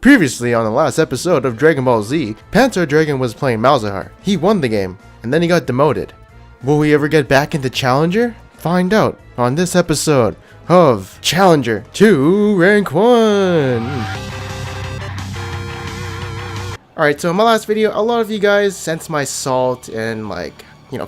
Previously on the last episode of Dragon Ball Z, Panzer Dragon was playing Malzahar. He won the game, and then he got demoted. Will we ever get back into Challenger? Find out on this episode of Challenger 2 Rank 1. Alright, so in my last video, a lot of you guys sensed my salt and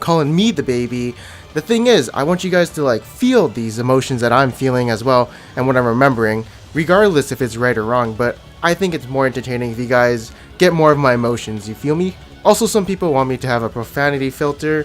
calling me the baby. The thing is, I want you guys to feel these emotions that I'm feeling as well and what I'm remembering, regardless if it's right or wrong, but I think it's more entertaining if you guys get more of my emotions, you feel me? Also, some people want me to have a profanity filter.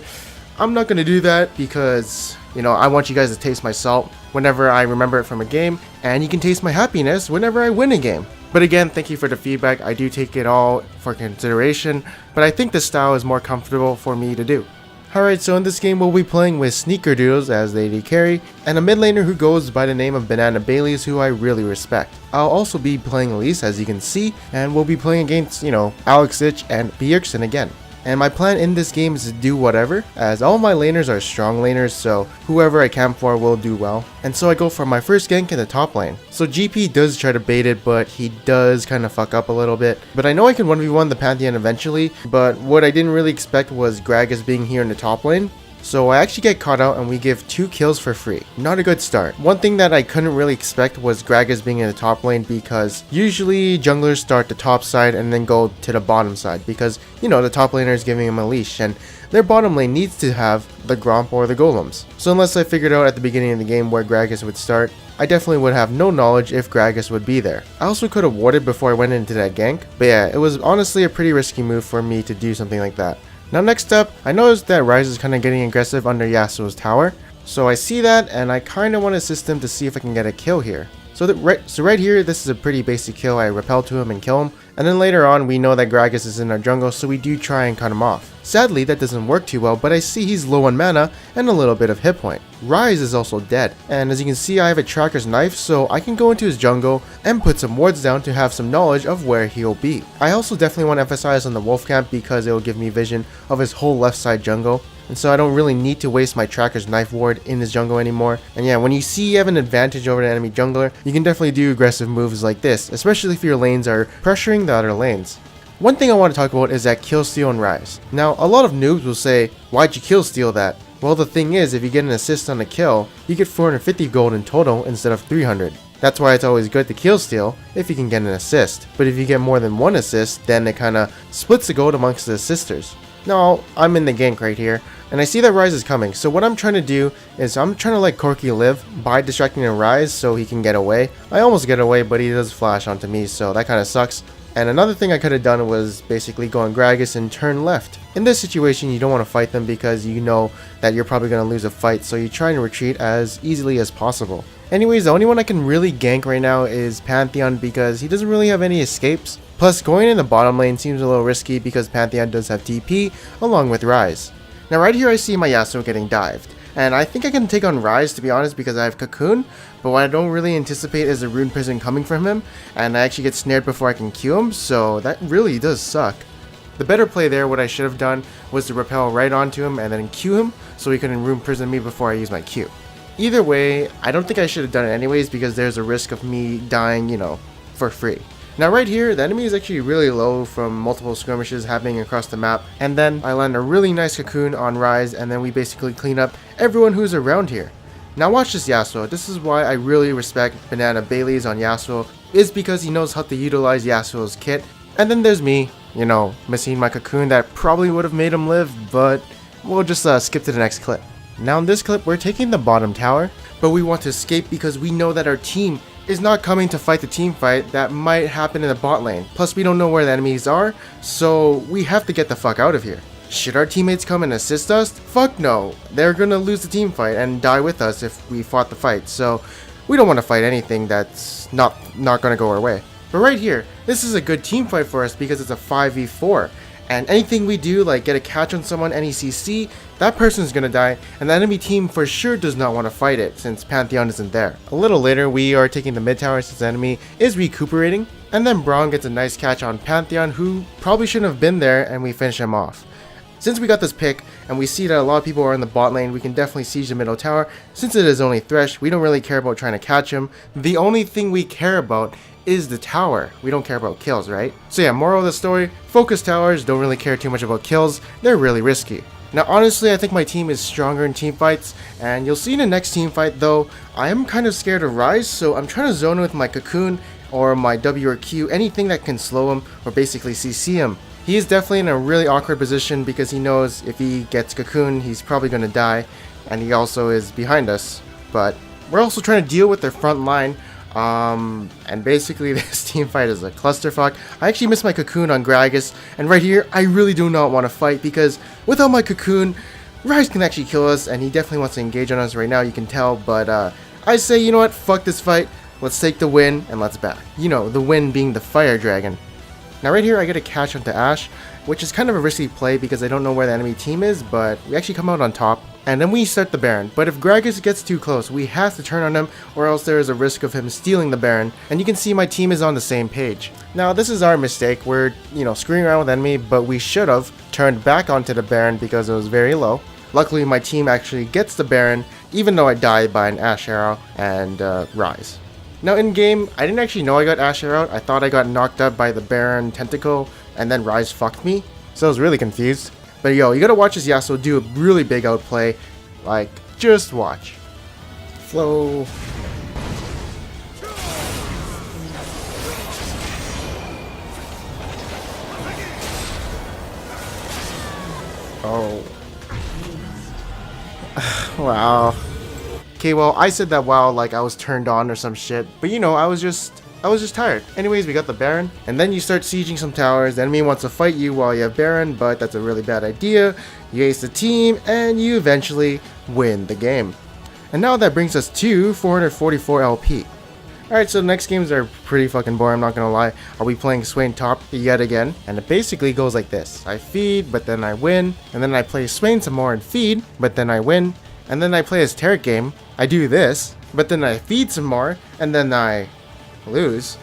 I'm not going to do that because, I want you guys to taste my salt whenever I remember it from a game, and you can taste my happiness whenever I win a game. But again, thank you for the feedback. I do take it all for consideration, but I think this style is more comfortable for me to do. Alright, so in this game we'll be playing with Sneakerdoodles as the AD carry, and a mid laner who goes by the name of Banana Baileys, who I really respect. I'll also be playing Elise, as you can see, and we'll be playing against, Alex Ich and Bjergsen again. And my plan in this game is to do whatever, as all my laners are strong laners, so whoever I camp for will do well. And so I go for my first gank in the top lane. So GP does try to bait it, but he does kind of fuck up a little bit. But I know I can 1v1 the Pantheon eventually, but what I didn't really expect was Gragas being here in the top lane. So I actually get caught out and we give 2 kills for free. Not a good start. One thing that I couldn't really expect was Gragas being in the top lane, because usually junglers start the top side and then go to the bottom side because, the top laner is giving him a leash and their bottom lane needs to have the Gromp or the Golems. So unless I figured out at the beginning of the game where Gragas would start, I definitely would have no knowledge if Gragas would be there. I also could have warded before I went into that gank, but yeah, it was honestly a pretty risky move for me to do something like that. Now next up, I noticed that Ryze is kind of getting aggressive under Yasuo's tower, so I see that and I kind of want to assist him to see if I can get a kill here. So right here, this is a pretty basic kill. I repel to him and kill him, and then later on we know that Gragas is in our jungle, so we do try and cut him off. Sadly, that doesn't work too well, but I see he's low on mana and a little bit of hit point. Ryze is also dead, and as you can see I have a tracker's knife, so I can go into his jungle and put some wards down to have some knowledge of where he'll be. I also definitely want to emphasize on the wolf camp because it will give me vision of his whole left side jungle, and so I don't really need to waste my tracker's knife ward in his jungle anymore. And yeah, when you see you have an advantage over the enemy jungler, you can definitely do aggressive moves like this, especially if your lanes are pressuring the other lanes. One thing I want to talk about is that kill steal and Ryze. Now, a lot of noobs will say, why'd you kill steal that? Well, the thing is, if you get an assist on a kill, you get 450 gold in total instead of 300. That's why it's always good to kill steal if you can get an assist. But if you get more than one assist, then it kind of splits the gold amongst the assisters. Now, I'm in the gank right here, and I see that Ryze is coming, so what I'm trying to do is I'm trying to let Corki live by distracting the Ryze so he can get away. I almost get away, but he does flash onto me, so that kind of sucks. And another thing I could have done was basically go on Gragas and turn left. In this situation, you don't want to fight them because you know that you're probably going to lose a fight, so you try and retreat as easily as possible. Anyways, the only one I can really gank right now is Pantheon because he doesn't really have any escapes. Plus, going in the bottom lane seems a little risky because Pantheon does have TP along with Ryze. Now right here I see my Yasuo getting dived, and I think I can take on Ryze to be honest because I have Cocoon, but what I don't really anticipate is a Rune Prison coming from him, and I actually get snared before I can Q him, so that really does suck. The better play there, what I should have done, was to repel right onto him and then Q him so he couldn't Rune Prison me before I use my Q. Either way, I don't think I should have done it anyways because there's a risk of me dying, for free. Now right here, the enemy is actually really low from multiple skirmishes happening across the map, and then I land a really nice cocoon on Ryze, and then we basically clean up everyone who's around here. Now watch this Yasuo. This is why I really respect Banana Baileys on Yasuo, is because he knows how to utilize Yasuo's kit. And then there's me, missing my cocoon that probably would have made him live, but we'll just skip to the next clip. Now in this clip, we're taking the bottom tower, but we want to escape because we know that our team is not coming to fight the team fight that might happen in the bot lane. Plus we don't know where the enemies are, so we have to get the fuck out of here. Should our teammates come and assist us? Fuck no. They're gonna lose the team fight and die with us if we fought the fight, so we don't want to fight anything that's not gonna go our way. But right here, this is a good team fight for us because it's a 5v4. And anything we do, like get a catch on someone, any CC, that person's gonna die, and the enemy team for sure does not want to fight it since Pantheon isn't there. A little later, we are taking the mid tower since the enemy is recuperating, and then Braum gets a nice catch on Pantheon, who probably shouldn't have been there, and we finish him off. Since we got this pick, and we see that a lot of people are in the bot lane, we can definitely siege the middle tower. Since it is only Thresh, we don't really care about trying to catch him. The only thing we care about is the tower. We don't care about kills, right? So yeah, moral of the story, focus towers, don't really care too much about kills, they're really risky. Now honestly, I think my team is stronger in team fights, and you'll see in the next team fight though, I am kind of scared of Rise, so I'm trying to zone with my Cocoon or my W or Q, anything that can slow him or basically CC him. He is definitely in a really awkward position because he knows if he gets Cocoon, he's probably going to die, and he also is behind us. But we're also trying to deal with their front line, and basically this team fight is a clusterfuck. I actually missed my Cocoon on Gragas, and right here, I really do not want to fight because without my Cocoon, Rise can actually kill us, and he definitely wants to engage on us right now, you can tell, but I say, you know what, fuck this fight, let's take the win, and let's back. You know, the win being the Fire Dragon. Now right here I get a catch onto Ashe, which is kind of a risky play because I don't know where the enemy team is, but we actually come out on top. And then we start the Baron, but if Gragas gets too close, we have to turn on him or else there is a risk of him stealing the Baron, and you can see my team is on the same page. Now this is our mistake, we're, screwing around with enemy, but we should have turned back onto the Baron because it was very low. Luckily my team actually gets the Baron, even though I died by an Ashe arrow and Rise. Now in game, I didn't actually know I got Ashe arrow, I thought I got knocked up by the Baron Tentacle, and then Rise fucked me, so I was really confused. But yo, you gotta watch this Yasuo do a really big outplay, like, just watch. Flow. Oh. Wow. Okay, well, I said that wow like I was turned on or some shit, but I was just tired. Anyways, we got the Baron, and then you start sieging some towers. The enemy wants to fight you while you have Baron, but that's a really bad idea. You ace the team, and you eventually win the game. And now that brings us to 444 LP. Alright, so the next games are pretty fucking boring, I'm not gonna lie. I'll be playing Swain top yet again, and it basically goes like this. I feed, but then I win, and then I play Swain some more and feed, but then I win, and then I play his Tarot game, I do this, but then I feed some more, and then I lose.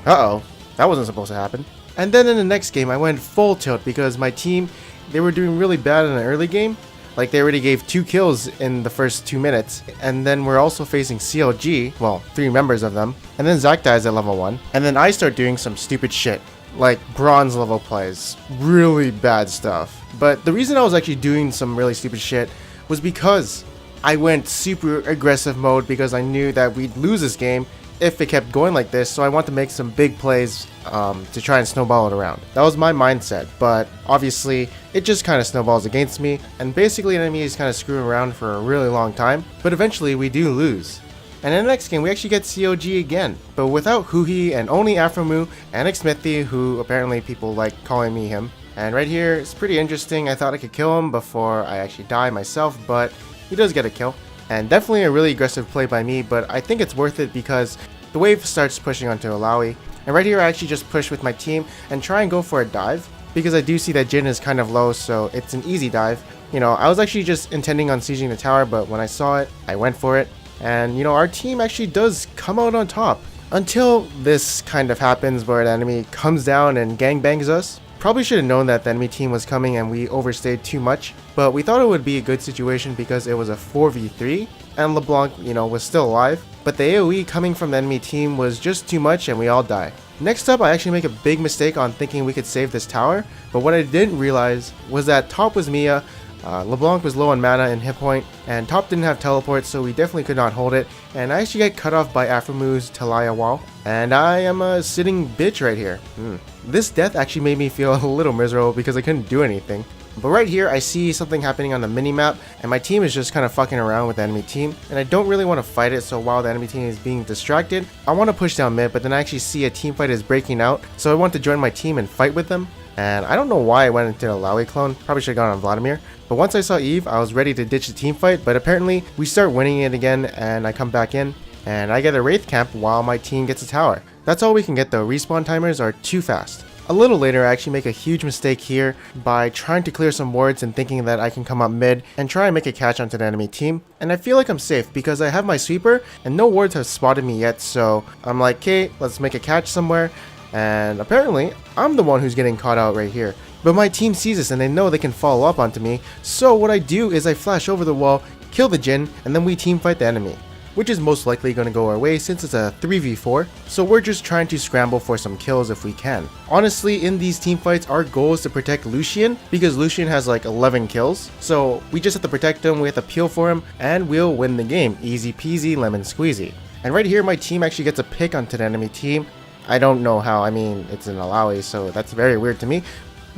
Uh-oh, that wasn't supposed to happen. And then in the next game I went full tilt because my team, they were doing really bad in the early game. Like they already gave 2 kills in the first 2 minutes, and then we're also facing CLG, well, 3 members of them, and then Zac dies at level 1, and then I start doing some stupid shit, like bronze level plays, really bad stuff. But the reason I was actually doing some really stupid shit was because I went super aggressive mode because I knew that we'd lose this game if it kept going like this, so I want to make some big plays to try and snowball it around. That was my mindset, but obviously it just kind of snowballs against me, and basically the enemy is kind of screwing around for a really long time, but eventually we do lose. And in the next game we actually get COG again, but without Huhi and only Afromu and Xmithy, who apparently people like calling me him. And right here it's pretty interesting. I thought I could kill him before I actually die myself, but he does get a kill. And definitely a really aggressive play by me, but I think it's worth it because the wave starts pushing onto Alawi. And right here I actually just push with my team and try and go for a dive, because I do see that Jin is kind of low, so it's an easy dive. I was actually just intending on sieging the tower, but when I saw it, I went for it. And our team actually does come out on top. Until this kind of happens where the enemy comes down and gangbangs us. Probably should have known that the enemy team was coming and we overstayed too much, but we thought it would be a good situation because it was a 4v3 and LeBlanc, was still alive, but the AoE coming from the enemy team was just too much and we all die. Next up, I actually make a big mistake on thinking we could save this tower, but what I didn't realize was that top was Mia, LeBlanc was low on mana and hit point, and top didn't have teleport, so we definitely could not hold it, and I actually get cut off by Afromu's Talia wall, and I am a sitting bitch right here. This death actually made me feel a little miserable because I couldn't do anything. But right here I see something happening on the minimap, and my team is just kind of fucking around with the enemy team, and I don't really want to fight it, so while the enemy team is being distracted, I want to push down mid, but then I actually see a team fight is breaking out, so I want to join my team and fight with them. And I don't know why I went into a Laui clone, probably should have gone on Vladimir, but once I saw Eve, I was ready to ditch the team fight, but apparently we start winning it again, and I come back in, and I get a Wraith camp while my team gets a tower. That's all we can get though, respawn timers are too fast. A little later, I actually make a huge mistake here by trying to clear some wards and thinking that I can come up mid and try and make a catch onto the enemy team. And I feel like I'm safe because I have my sweeper and no wards have spotted me yet, so I'm like, okay, let's make a catch somewhere. And apparently, I'm the one who's getting caught out right here. But my team sees this and they know they can follow up onto me, so what I do is I flash over the wall, kill the Jin, and then we team fight the enemy. which is most likely going to go our way since it's a 3v4, so we're just trying to scramble for some kills if we can. Honestly, in these team fights, our goal is to protect Lucian, because Lucian has like 11 kills, so we just have to protect him, we have to peel for him, and we'll win the game. Easy peasy, lemon squeezy. And right here, my team actually gets a pick onto the enemy team. I don't know how, I mean, it's an Alawi, so that's very weird to me.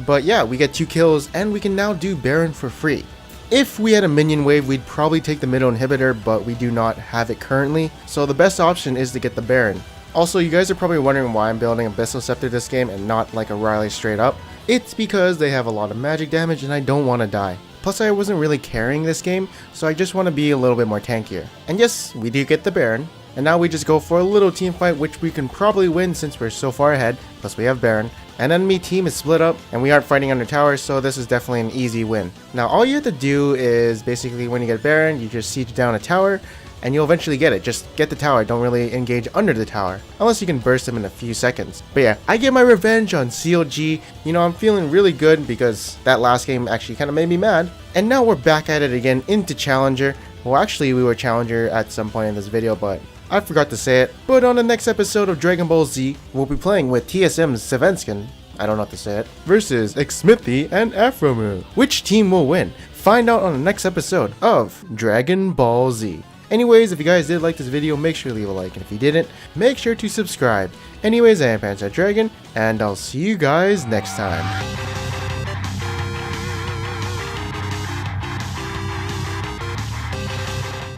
But yeah, we get 2 kills, and we can now do Baron for free. If we had a minion wave, we'd probably take the middle inhibitor, but we do not have it currently, so the best option is to get the Baron. Also, you guys are probably wondering why I'm building Abyssal Scepter this game and not like a Riley straight up. It's because they have a lot of magic damage and I don't want to die. Plus, I wasn't really carrying this game, so I just want to be a little bit more tankier. And yes, we do get the Baron. And now we just go for a little team fight, which we can probably win since we're so far ahead. Plus we have Baron. And enemy team is split up, and we aren't fighting under towers, so this is definitely an easy win. Now all you have to do is basically when you get Baron, you just siege down a tower, and you'll eventually get it. Just get the tower, don't really engage under the tower, unless you can burst them in a few seconds. But yeah, I get my revenge on CLG. You know, I'm feeling really good because that last game actually kind of made me mad. And now we're back at it again into Challenger. Well, actually we were Challenger at some point in this video, but I forgot to say it. But on the next episode of Dragon Ball Z, we'll be playing with TSM's Svensson, I don't know how to say it, versus Xmithy and Afromu. Which team will win? Find out on the next episode of Dragon Ball Z. Anyways, if you guys did like this video, make sure to leave a like, and if you didn't, make sure to subscribe. Anyways, I am Panzer Dragon, and I'll see you guys next time.